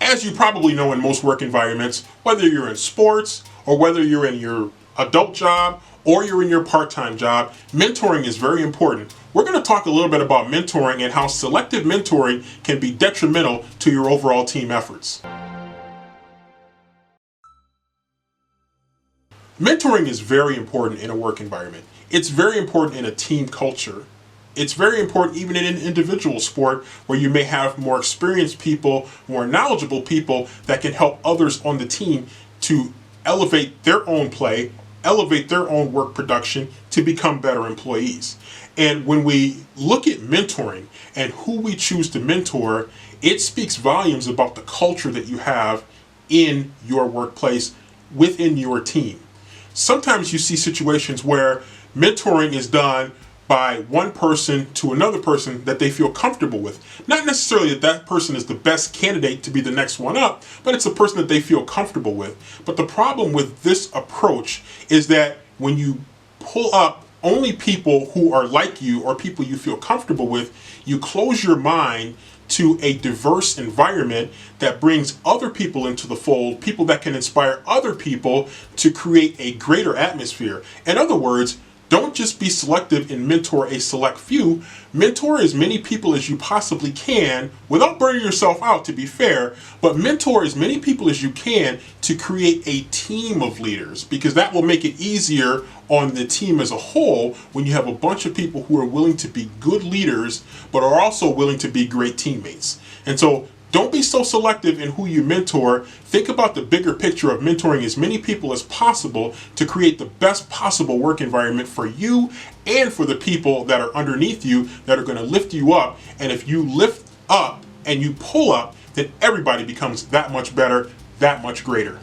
As you probably know, in most work environments, whether you're in sports or whether you're in your adult job or you're in your part-time job, mentoring is very important. We're going to talk a little bit about mentoring and how selective mentoring can be detrimental to your overall team efforts. Mentoring is very important in a work environment. It's very important in a team culture. It's very important even in an individual sport where you may have more experienced people, more knowledgeable people that can help others on the team to elevate their own play, elevate their own work production to become better employees. And when we look at mentoring and who we choose to mentor, it speaks volumes about the culture that you have in your workplace, within your team. Sometimes you see situations where mentoring is done by one person to another person that they feel comfortable with. Not necessarily that that person is the best candidate to be the next one up, but it's a person that they feel comfortable with. But the problem with this approach is that when you pull up only people who are like you or people you feel comfortable with, you close your mind to a diverse environment that brings other people into the fold, people that can inspire other people to create a greater atmosphere. In other words, don't just be selective and mentor a select few. Mentor as many people as you possibly can without burning yourself out, to be fair, but mentor as many people as you can to create a team of leaders, because that will make it easier on the team as a whole when you have a bunch of people who are willing to be good leaders but are also willing to be great teammates. And so don't be so selective in who you mentor. Think about the bigger picture of mentoring as many people as possible to create the best possible work environment for you and for the people that are underneath you that are going to lift you up. And if you lift up and you pull up, then everybody becomes that much better, that much greater.